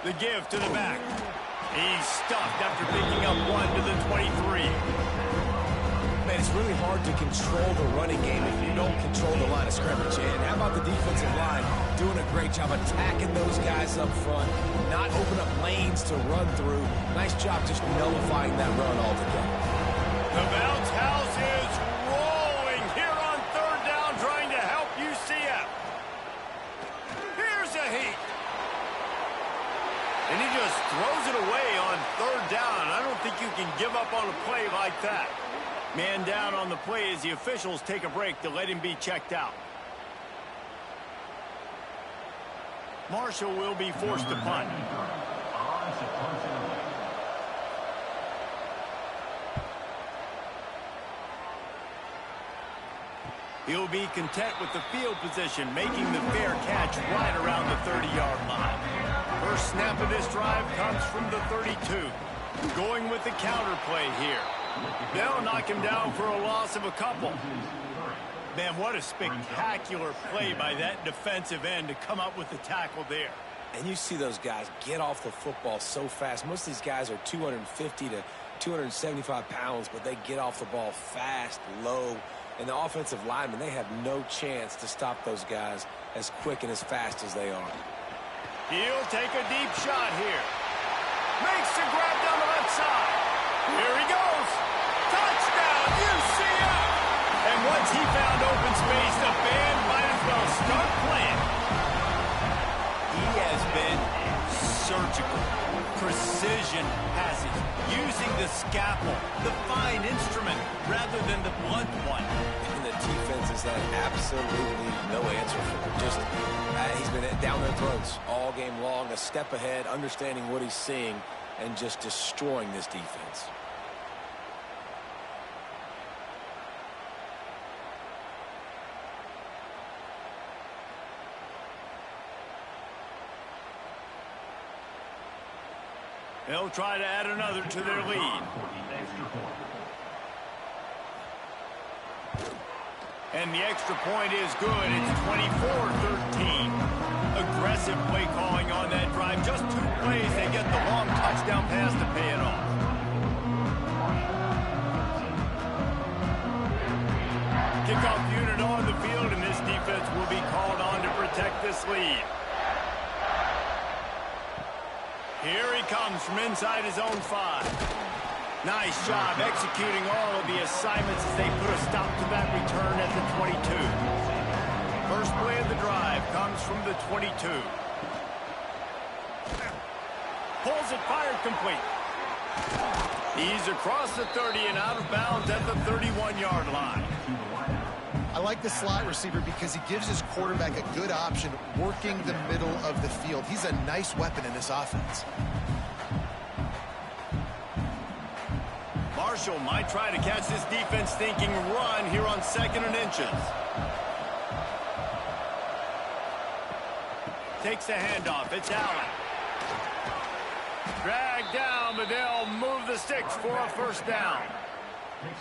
Speaker 1: The give to the back. He's stuffed after picking up 1 to the 23.
Speaker 2: Man, it's really hard to control the running game if you don't control the line of scrimmage. And how about the defensive line doing a great job attacking those guys up front, not open up lanes to run through. Nice job just nullifying that run altogether.
Speaker 1: The bounce house is rolling here on 3rd down, trying to help UCF. Here's a heat. And he just throws it away on 3rd down. I don't think you can give up on a play like that. Man down on the play as the officials take a break to let him be checked out. Marshall will be forced to punt. He'll be content with the field position, making the fair catch right around the 30-yard line. First snap of this drive comes from the 32. Going with the counter play here. They'll knock him down for a loss of a couple. Man, what a spectacular play by that defensive end to come up with the tackle there.
Speaker 2: And you see those guys get off the football so fast. Most of these guys are 250 to 275 pounds, but they get off the ball fast, low. And the offensive linemen, they have no chance to stop those guys as quick and as fast as they are.
Speaker 1: He'll take a deep shot here. Makes the grab down the left side. Here he goes. Touchdown, UCF! And once he found open space, the band might as well start playing. He has been surgical. Precision passes, using the scalpel, the fine instrument, rather than the blunt one.
Speaker 2: And the defense has had absolutely no answer for him. Just, he's been down their throats all game long, a step ahead, understanding what he's seeing, and just destroying this defense.
Speaker 1: They'll try to add another to their lead. And the extra point is good. It's 24-13. Aggressive play calling on that drive. Just 2 plays, they get the long touchdown pass to pay it off. Kickoff unit on the field, and this defense will be called on to protect this lead. Here he comes from inside his own 5. Nice job executing all of the assignments as they put a stop to that return at the 22. First play of the drive comes from the 22. Pulls it, fired complete. He's across the 30 and out of bounds at the 31-yard line.
Speaker 3: I like the slot receiver because he gives his quarterback a good option working the middle of the field. He's a nice weapon in this offense.
Speaker 1: Marshall might try to catch this defense thinking run here on 2nd and inches. Takes the handoff. It's Allen. Dragged down, but they'll move the sticks for a first down.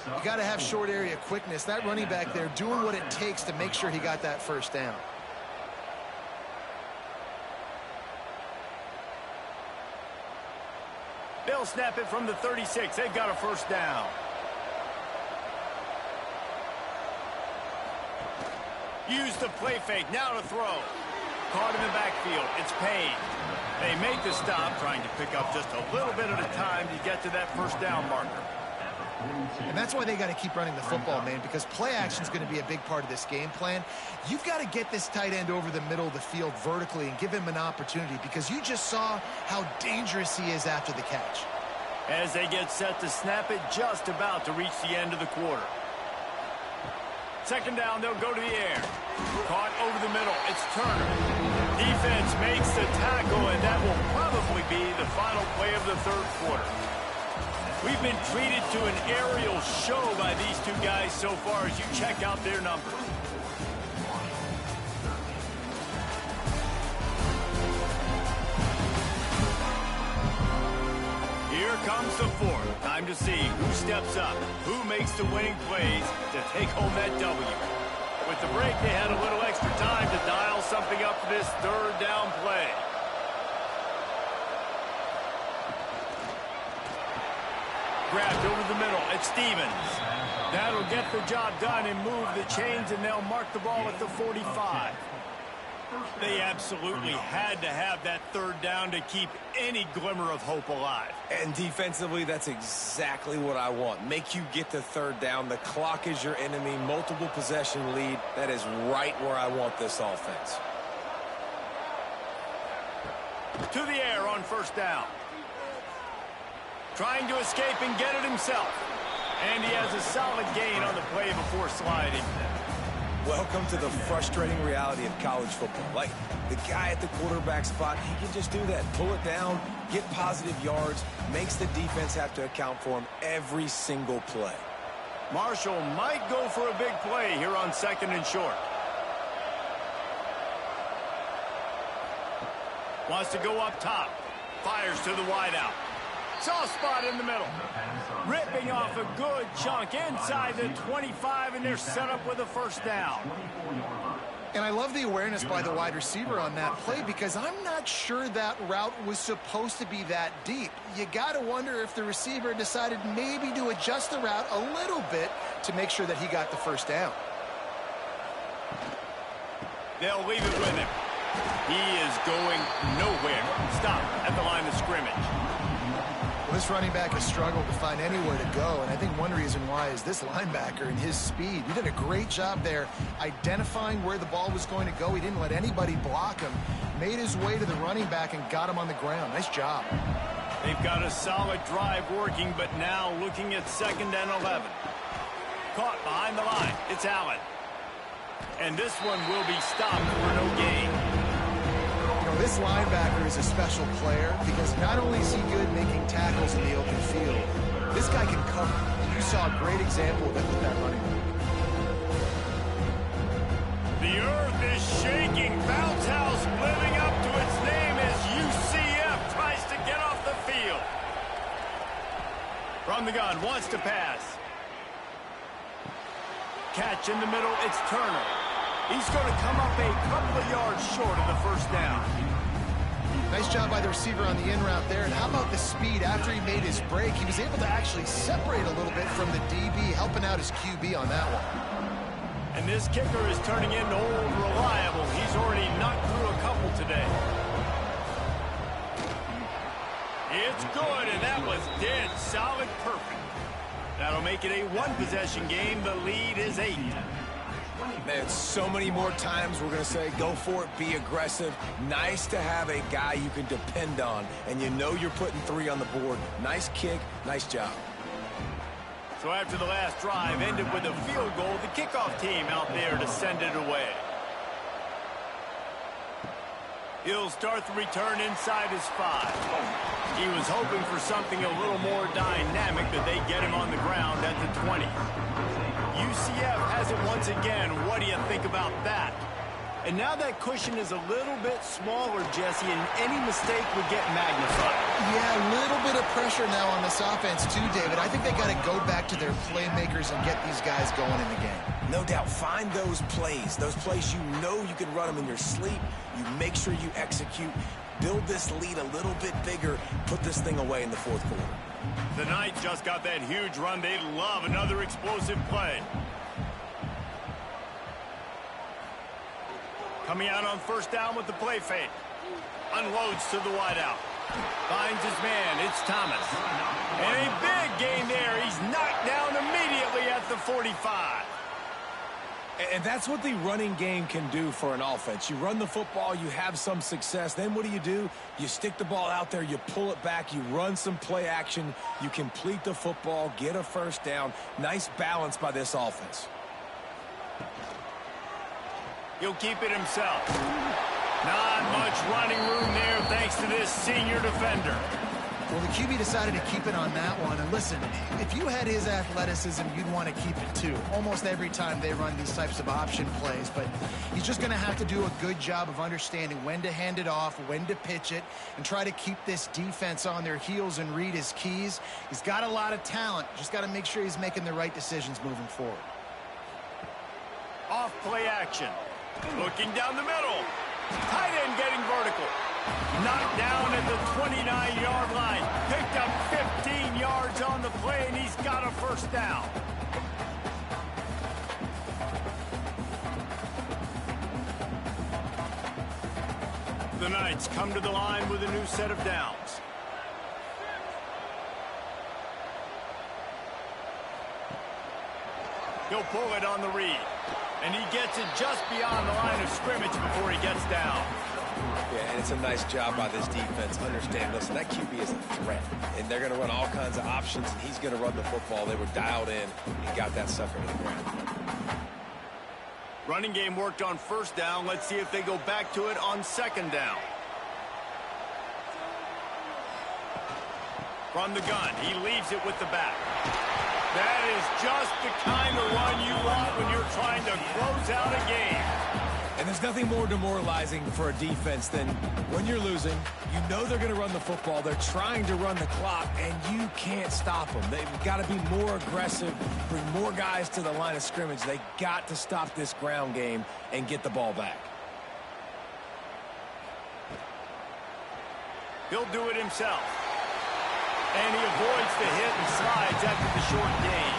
Speaker 3: You got to have short area quickness. That running back there doing what it takes to make sure he got that first down.
Speaker 1: They'll snap it from the 36. They've got a first down. Use the play fake. Now to throw. Caught in the backfield. It's Payne. They make the stop, trying to pick up just a little bit at a time to get to that first down marker.
Speaker 3: And that's why they got to keep running the football, man, because play action is going to be a big part of this game plan. You've got to get this tight end over the middle of the field vertically and give him an opportunity, because you just saw how dangerous he is after the catch.
Speaker 1: As they get set to snap it, just about to reach the end of the quarter. Second down, they'll go to the air. Caught over the middle. It's Turner. Defense makes the tackle, and that will probably be the final play of the third quarter. We've been treated to an aerial show by these two guys so far as you check out their numbers. Here comes the fourth. Time to see who steps up, who makes the winning plays to take home that W. With the break, they had a little extra time to dial something up for this third down play. Grabbed over the middle. It's Stevens. That'll get the job done and move the chains, and they'll mark the ball at the 45. They absolutely had to have that third down to keep any glimmer of hope alive.
Speaker 2: And defensively, that's exactly what I want. Make you get the third down. The clock is your enemy. Multiple possession lead. That is right where I want this offense.
Speaker 1: To the air on first down. Trying to escape and get it himself. And he has a solid gain on the play before sliding.
Speaker 2: Welcome to the frustrating reality of college football. Like, the guy at the quarterback spot, he can just do that. Pull it down, get positive yards, makes the defense have to account for him every single play.
Speaker 1: Marshall might go for a big play here on 2nd and short. Wants to go up top. Fires to the wideout. Soft spot in the middle. Ripping off a good chunk inside the 25, and they're set up with a first down.
Speaker 3: And I love the awareness by the wide receiver on that play because I'm not sure that route was supposed to be that deep. You got to wonder if the receiver decided maybe to adjust the route a little bit to make sure that he got the first down.
Speaker 1: They'll leave it with him. He is going nowhere. Stop at the line of scrimmage.
Speaker 3: Well, this running back has struggled to find anywhere to go, and I think one reason why is this linebacker and his speed. He did a great job there identifying where the ball was going to go. He didn't let anybody block him. Made his way to the running back and got him on the ground. Nice job.
Speaker 1: They've got a solid drive working, but now looking at 2nd and 11. Caught behind the line. It's Allen. And this one will be stopped for no gain.
Speaker 3: This linebacker is a special player because not only is he good making tackles in the open field, this guy can cover. You saw a great example of it with that running back.
Speaker 1: The earth is shaking. Bounce House living up to its name as UCF tries to get off the field. From the gun, wants to pass. Catch in the middle, it's Turner. He's going to come up a couple of yards short of the first down.
Speaker 3: Nice job by the receiver on the in route there. And how about the speed? After he made his break, he was able to actually separate a little bit from the DB, helping out his QB on that one.
Speaker 1: And this kicker is turning into old reliable. He's already knocked through a couple today. It's good, and that was dead solid perfect. That'll make it a one-possession game. The lead is 8.
Speaker 2: Man, so many more times we're going to say, go for it, be aggressive. Nice to have a guy you can depend on, and you know you're putting 3 on the board. Nice kick, nice job.
Speaker 1: So after the last drive ended with a field goal, the kickoff team out there to send it away. He'll start the return inside his 5. He was hoping for something a little more dynamic, but they get him on the ground at the 20. UCF has it once again. What do you think about that? And now that cushion is a little bit smaller, Jesse, and any mistake would get magnified.
Speaker 3: Yeah, a little bit of pressure now on this offense too, David. I think they got to go back to their playmakers and get these guys going in the game.
Speaker 2: No doubt. Find those plays you know you can run them in your sleep. You make sure you execute. Build this lead a little bit bigger. Put this thing away in the 4th quarter.
Speaker 1: The Knights just got that huge run. They love another explosive play. Coming out on first down with the play fake. Unloads to the wideout. Finds his man. It's Thomas. And a big gain there. He's knocked down immediately at the 45.
Speaker 2: And that's what the running game can do for an offense. You run the football, you have some success. Then what do? You stick the ball out there, you pull it back, you run some play action, you complete the football, get a first down. Nice balance by this offense.
Speaker 1: He'll keep it himself. Not much running room there thanks to this senior defender.
Speaker 3: Well, the QB decided to keep it on that one. And listen, if you had his athleticism, you'd want to keep it too. Almost every time they run these types of option plays. But he's just going to have to do a good job of understanding when to hand it off, when to pitch it, and try to keep this defense on their heels and read his keys. He's got a lot of talent. Just got to make sure he's making the right decisions moving forward.
Speaker 1: Off play action. Looking down the middle. Tight end getting vertical. Knocked down at the 29-yard line. Picked up 15 yards on the play, and he's got a first down. The Knights come to the line with a new set of downs. He'll pull it on the read. And he gets it just beyond the line of scrimmage before he gets down.
Speaker 2: Yeah, and it's a nice job by this defense. Understand, listen, that QB is a threat. And they're going to run all kinds of options, and he's going to run the football. They were dialed in and got that sucker to the ground.
Speaker 1: Running game worked on first down. Let's see if they go back to it on second down. From the gun, he leaves it with the back. That is just the kind of run you want when you're trying to close out a game.
Speaker 2: And there's nothing more demoralizing for a defense than when you're losing, you know they're going to run the football, they're trying to run the clock, and you can't stop them. They've got to be more aggressive, bring more guys to the line of scrimmage. They got to stop this ground game and get the ball back.
Speaker 1: He'll do it himself. And he avoids the hit and slides after the short gain.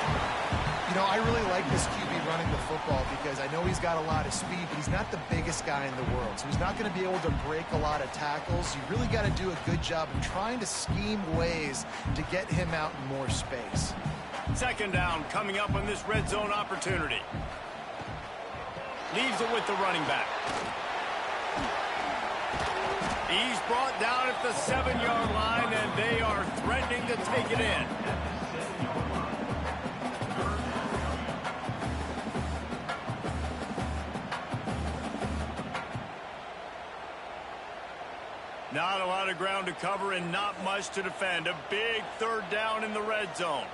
Speaker 3: You know, I really like this QB running the football because I know he's got a lot of speed, but he's not the biggest guy in the world. So he's not going to be able to break a lot of tackles. You really got to do a good job of trying to scheme ways to get him out in more space.
Speaker 1: Second down coming up on this red zone opportunity. Leaves it with the running back. He's brought down at the 7-yard line, and they are threatening to take it in. Not a lot of ground to cover and not much to defend. A big third down in the red zone.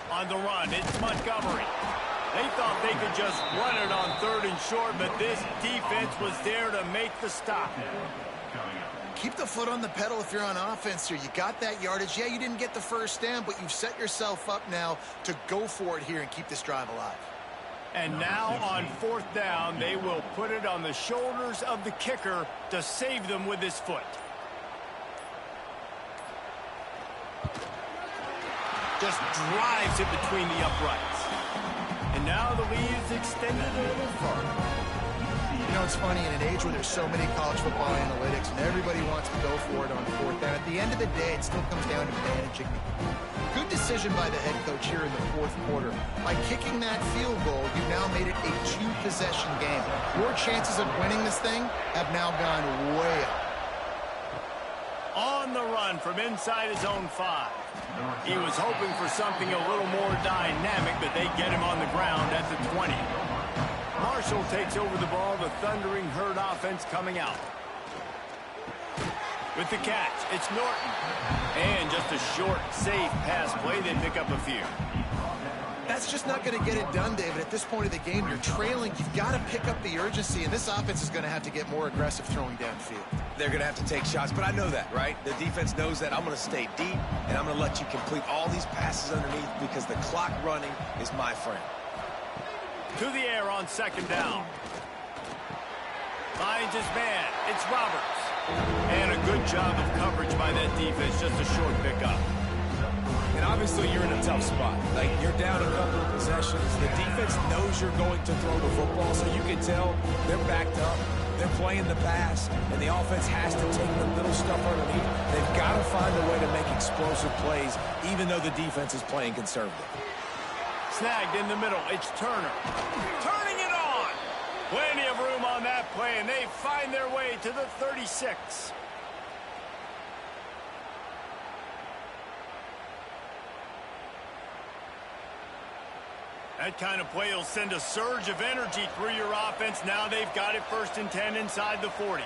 Speaker 1: On the run, it's Montgomery. They thought they could just run it on third and short, but this defense was there to make the stop.
Speaker 3: Keep the foot on the pedal if you're on offense here. You got that yardage. Yeah, you didn't get the first down, but you've set yourself up now to go for it here and keep this drive alive.
Speaker 1: And now on fourth down, they will put it on the shoulders of the kicker to save them with his foot. Just drives it between the uprights. And now the lead is extended a little further.
Speaker 3: You know, it's funny, in an age where there's so many college football analytics and everybody wants to go for it on fourth down, at the end of the day, it still comes down to managing. Good decision by the head coach here in the fourth quarter. By kicking that field goal, you've now made it a two-possession game. Your chances of winning this thing have now gone way up.
Speaker 1: On the run from inside his own 5. He was hoping for something a little more dynamic, but they get him on the ground at the 20. Marshall takes over the ball, the Thundering Herd offense coming out. With the catch, it's Norton. And just a short, safe pass play, they pick up a few.
Speaker 3: That's just not going to get it done, David. At this point of the game, you're trailing. You've got to pick up the urgency, and this offense is going to have to get more aggressive throwing downfield.
Speaker 2: They're going to have to take shots, but I know that, right? The defense knows that. I'm going to stay deep, and I'm going to let you complete all these passes underneath because the clock running is my friend.
Speaker 1: To the air on second down. Finds his man. It's Roberts. And a good job of coverage by that defense. Just a short pickup.
Speaker 2: And obviously you're in a tough spot. Like, you're down a couple of possessions. The defense knows you're going to throw the football, so you can tell they're backed up. They're playing the pass, and the offense has to take the little stuff underneath. They've got to find a way to make explosive plays, even though the defense is playing conservative.
Speaker 1: Snagged in the middle. It's Turner. Turning it on. Plenty of room on that play, and they find their way to the 36. That kind of play will send a surge of energy through your offense. Now they've got it first and 10 inside the 40.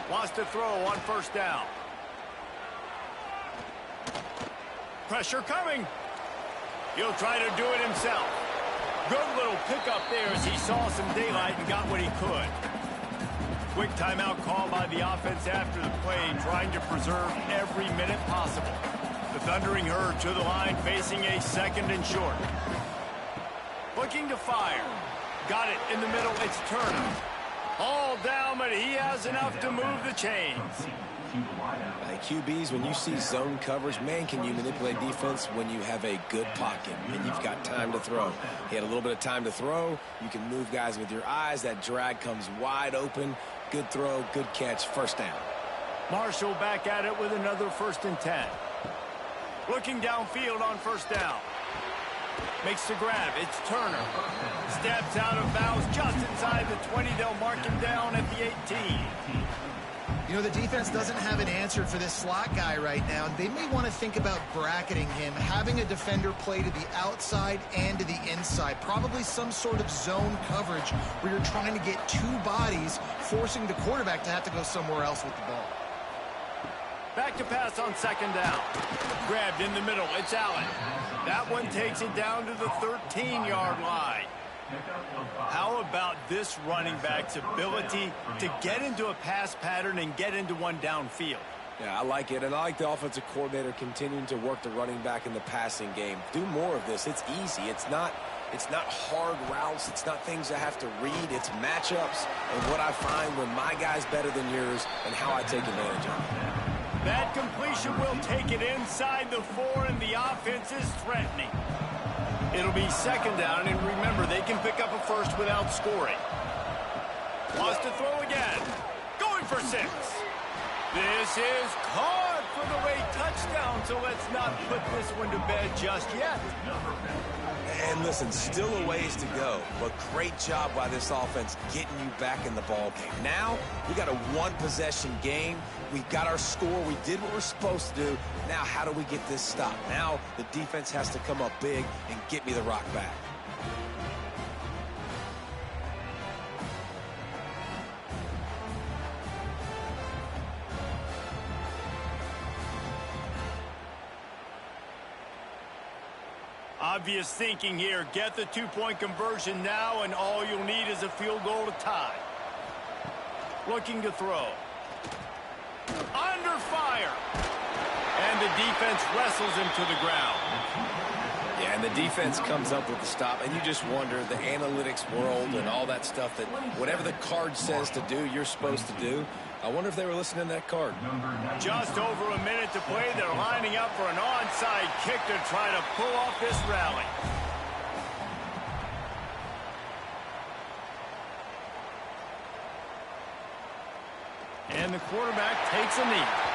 Speaker 1: Wants to throw on first down. Pressure coming. He'll try to do it himself. Good little pickup there as he saw some daylight and got what he could. Quick timeout call by the offense after the play, trying to preserve every minute possible. The Thundering Herd to the line, facing a second and short. Looking to fire. Got it in the middle. It's Turner. All down, but he has enough to move the chains.
Speaker 2: QBs, when you see zone coverage, man, can you manipulate defense when you have a good pocket and you've got time to throw. He had a little bit of time to throw. You can move guys with your eyes. That drag comes wide open. Good throw, good catch, first down.
Speaker 1: Marshall back at it with another first and 10. Looking downfield on first down. Makes the grab. It's Turner. Steps out of bounds just inside the 20. They'll mark him down at the 18.
Speaker 3: You know, the defense doesn't have an answer for this slot guy right now. They may want to think about bracketing him, having a defender play to the outside and to the inside. Probably some sort of zone coverage where you're trying to get two bodies, forcing the quarterback to have to go somewhere else with the ball.
Speaker 1: Back to pass on second down. Grabbed in the middle. It's Allen. That one takes it down to the 13-yard line. How about this running back's ability to get into a pass pattern and get into one downfield?
Speaker 2: Yeah, I like it, and I like the offensive coordinator continuing to work the running back in the passing game. Do more of this. It's easy. It's not hard routes. It's not things I have to read. It's matchups and what I find when my guy's better than yours and how I take advantage of it.
Speaker 1: That completion will take it inside the 4, and the offense is threatening. It'll be second down, and remember, they can pick up a first without scoring. Wants to throw again. Going for 6. This is caught for the late touchdown, so let's not put this one to bed just yet.
Speaker 2: And listen, still a ways to go, but great job by this offense getting you back in the ball game. Now, we got a one-possession game. We've got our score. We did what we're supposed to do. Now, how do we get this stopped? Now, the defense has to come up big and get me the rock back.
Speaker 1: Obvious thinking here. Get the two-point conversion now, and all you'll need is a field goal to tie. Looking to throw. Under fire. And the defense wrestles him to the ground.
Speaker 2: Yeah, and the defense comes up with the stop, and you just wonder, the analytics world and all that stuff, that whatever the card says to do, you're supposed to do. I wonder if they were listening to that card.
Speaker 1: Just over a minute to play. They're lining up for an onside kick to try to pull off this rally. And the quarterback takes a knee.